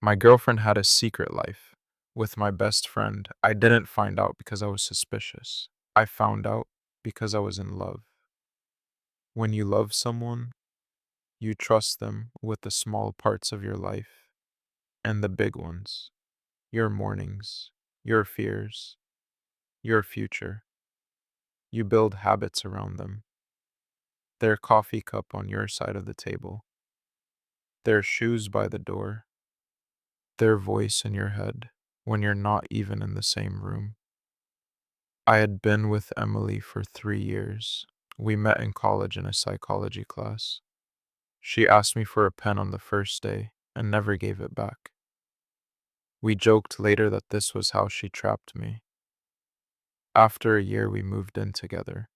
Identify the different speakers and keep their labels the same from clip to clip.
Speaker 1: My girlfriend had a secret life. With my best friend, I didn't find out because I was suspicious. I found out because I was in love. When you love someone, you trust them with the small parts of your life and the big ones, your mornings, your fears, your future. You build habits around them. Their coffee cup on your side of the table, their shoes by the door, their voice in your head when you're not even in the same room. I had been with Emily for 3 years. We met in college in a psychology class. She asked me for a pen on the first day and never gave it back. We joked later that this was how she trapped me. After a year, we moved in together.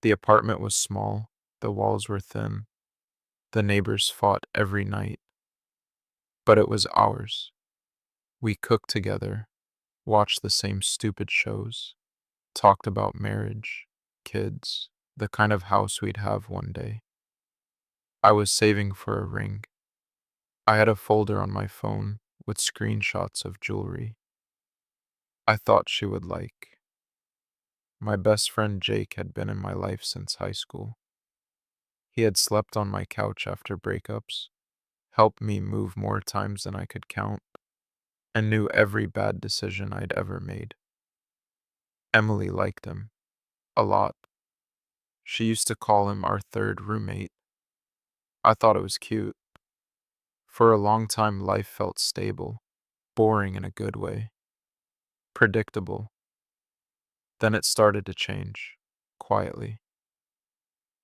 Speaker 1: The apartment was small, the walls were thin, the neighbors fought every night, but it was ours. We cooked together, watched the same stupid shows, talked about marriage, kids, the kind of house we'd have one day. I was saving for a ring. I had a folder on my phone with screenshots of jewelry I thought she would like. My best friend Jake had been in my life since high school. He had slept on my couch after breakups, helped me move more times than I could count, and knew every bad decision I'd ever made. Emily liked him. A lot. She used to call him our third roommate. I thought it was cute. For a long time, life felt stable, boring in a good way, predictable. Then it started to change, quietly.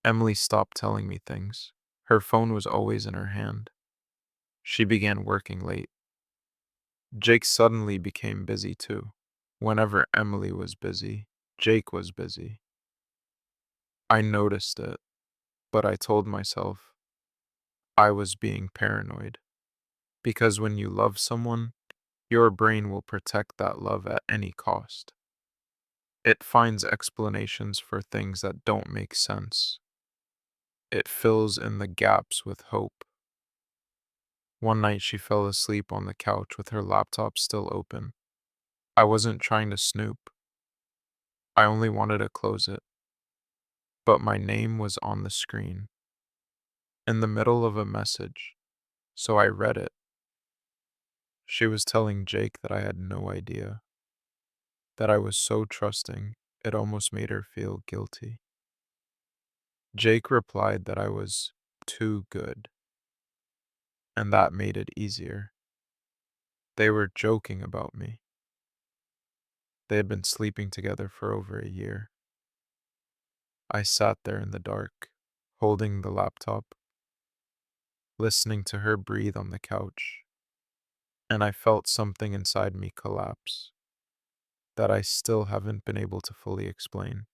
Speaker 1: Emily stopped telling me things. Her phone was always in her hand. She began working late. Jake suddenly became busy too. Whenever Emily was busy, Jake was busy. I noticed it, but I told myself I was being paranoid. Because when you love someone, your brain will protect that love at any cost. It finds explanations for things that don't make sense. It fills in the gaps with hope. One night she fell asleep on the couch with her laptop still open. I wasn't trying to snoop. I only wanted to close it. But my name was on the screen, in the middle of a message, so I read it. She was telling Jake that I had no idea, that I was so trusting, it almost made her feel guilty. Jake replied that I was too good, and that made it easier. They were joking about me. They had been sleeping together for over a year. I sat there in the dark, holding the laptop, listening to her breathe on the couch, and I felt something inside me collapse that I still haven't been able to fully explain.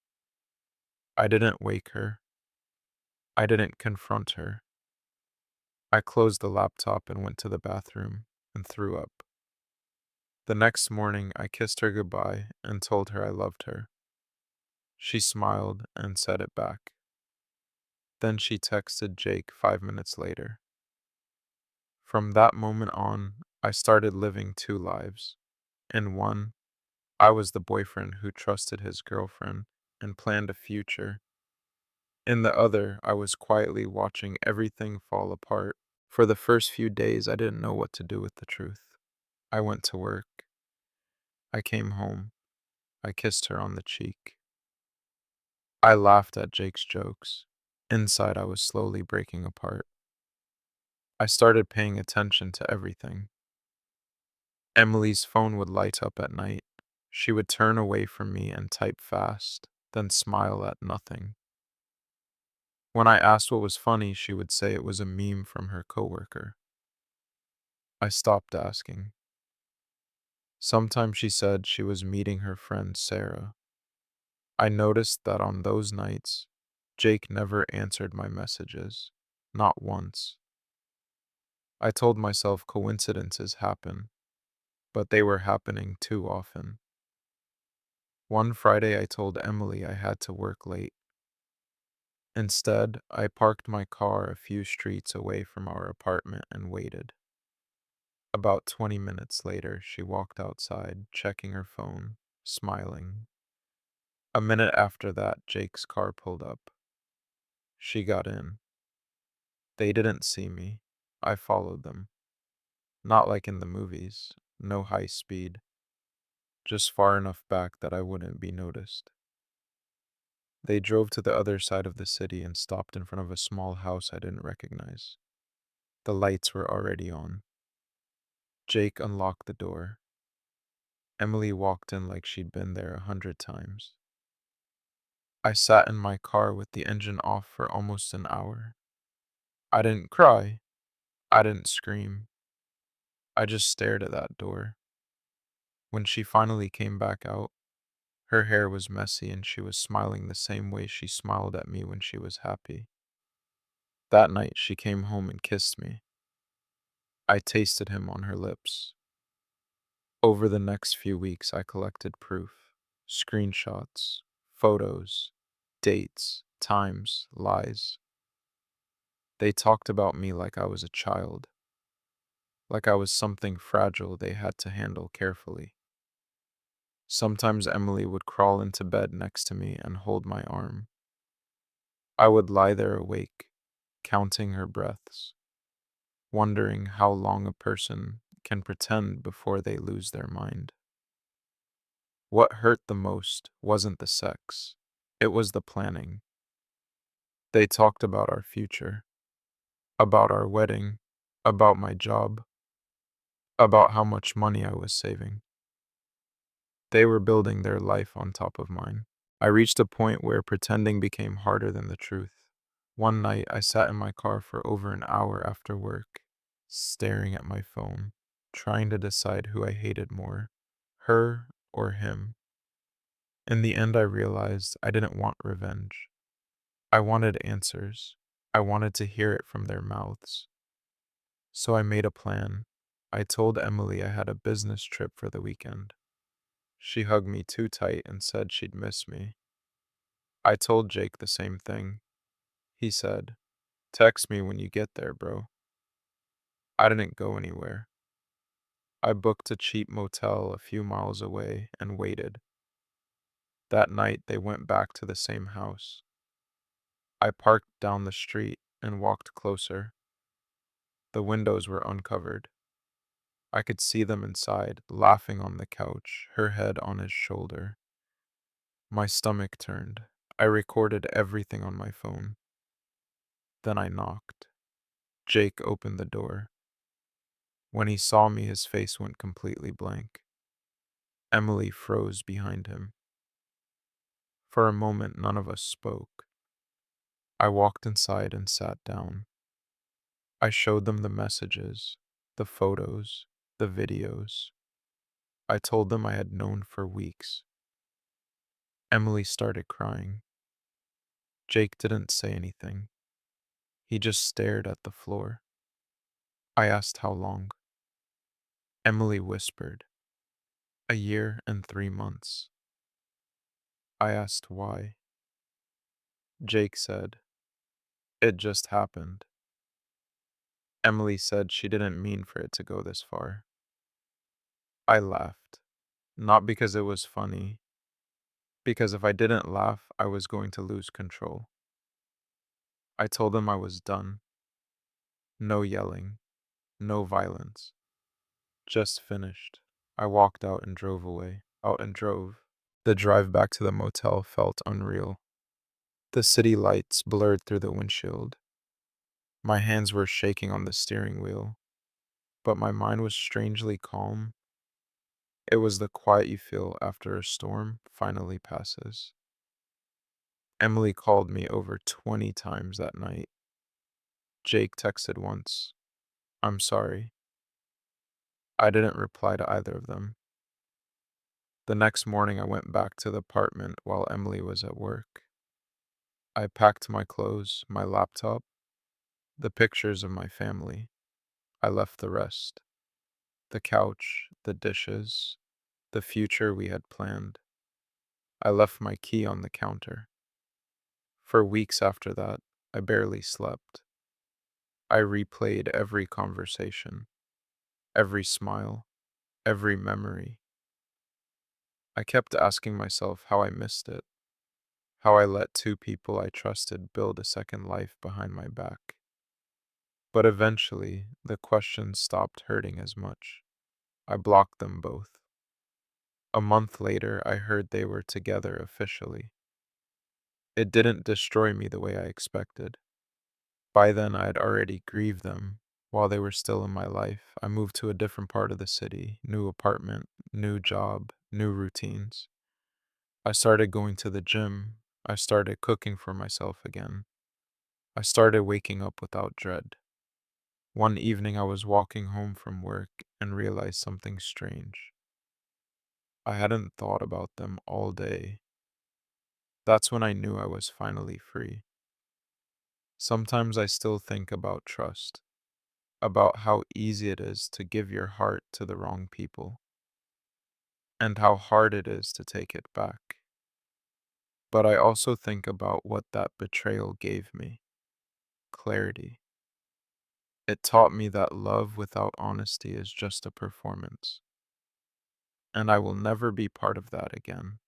Speaker 1: I didn't wake her. I didn't confront her. I closed the laptop and went to the bathroom and threw up. The next morning, I kissed her goodbye and told her I loved her. She smiled and said it back. Then she texted Jake 5 minutes later. From that moment on, I started living two lives. In one, I was the boyfriend who trusted his girlfriend and planned a future. In the other, I was quietly watching everything fall apart. For the first few days, I didn't know what to do with the truth. I went to work. I came home. I kissed her on the cheek. I laughed at Jake's jokes. Inside, I was slowly breaking apart. I started paying attention to everything. Emily's phone would light up at night. She would turn away from me and type fast, then smile at nothing. When I asked what was funny, she would say it was a meme from her coworker. I stopped asking. Sometimes she said she was meeting her friend Sarah. I noticed that on those nights, Jake never answered my messages. Not once. I told myself coincidences happen, but they were happening too often. One Friday, I told Emily I had to work late. Instead, I parked my car a few streets away from our apartment and waited. About 20 minutes later, she walked outside, checking her phone, smiling. A minute after that, Jake's car pulled up. She got in. They didn't see me. I followed them. Not like in the movies. No high speed. Just far enough back that I wouldn't be noticed. They drove to the other side of the city and stopped in front of a small house I didn't recognize. The lights were already on. Jake unlocked the door. Emily walked in like she'd been there 100 times. I sat in my car with the engine off for almost an hour. I didn't cry. I didn't scream. I just stared at that door. When she finally came back out, her hair was messy and she was smiling the same way she smiled at me when she was happy. That night, she came home and kissed me. I tasted him on her lips. Over the next few weeks, I collected proof, screenshots, photos, dates, times, lies. They talked about me like I was a child, like I was something fragile they had to handle carefully. Sometimes Emily would crawl into bed next to me and hold my arm. I would lie there awake, counting her breaths, wondering how long a person can pretend before they lose their mind. What hurt the most wasn't the sex, it was the planning. They talked about our future, about our wedding, about my job, about how much money I was saving. They were building their life on top of mine. I reached a point where pretending became harder than the truth. One night, I sat in my car for over an hour after work, staring at my phone, trying to decide who I hated more, her or him. In the end, I realized I didn't want revenge. I wanted answers. I wanted to hear it from their mouths. So I made a plan. I told Emily I had a business trip for the weekend. She hugged me too tight and said she'd miss me. I told Jake the same thing. He said, "Text me when you get there, bro." I didn't go anywhere. I booked a cheap motel a few miles away and waited. That night, they went back to the same house. I parked down the street and walked closer. The windows were uncovered. I could see them inside, laughing on the couch, her head on his shoulder. My stomach turned. I recorded everything on my phone. Then I knocked. Jake opened the door. When he saw me, his face went completely blank. Emily froze behind him. For a moment, none of us spoke. I walked inside and sat down. I showed them the messages, the photos, the videos. I told them I had known for weeks. Emily started crying. Jake didn't say anything. He just stared at the floor. I asked how long. Emily whispered, "A year and 3 months." I asked why. Jake said, "It just happened." Emily said she didn't mean for it to go this far. I laughed, not because it was funny, because if I didn't laugh, I was going to lose control. I told them I was done. No yelling, no violence, just finished. I walked out and drove away, out and drove. The drive back to the motel felt unreal. The city lights blurred through the windshield. My hands were shaking on the steering wheel, but my mind was strangely calm. It was the quiet you feel after a storm finally passes. Emily called me over 20 times that night. Jake texted once, "I'm sorry." I didn't reply to either of them. The next morning, I went back to the apartment while Emily was at work. I packed my clothes, my laptop, the pictures of my family. I left the rest: the couch, the dishes, the future we had planned. I left my key on the counter. For weeks after that, I barely slept. I replayed every conversation. every smile, every memory. I kept asking myself how I missed it, how I let two people I trusted build a second life behind my back. But eventually, the questions stopped hurting as much. I blocked them both. A month later, I heard they were together officially. It didn't destroy me the way I expected. By then, I had already grieved them while they were still in my life. I moved to a different part of the city, new apartment, new job, new routines. I started going to the gym. I started cooking for myself again. I started waking up without dread. One evening, I was walking home from work and realized something strange. I hadn't thought about them all day. That's when I knew I was finally free. Sometimes I still think about trust, about how easy it is to give your heart to the wrong people, and how hard it is to take it back. But I also think about what that betrayal gave me: clarity. It taught me that love without honesty is just a performance, and I will never be part of that again.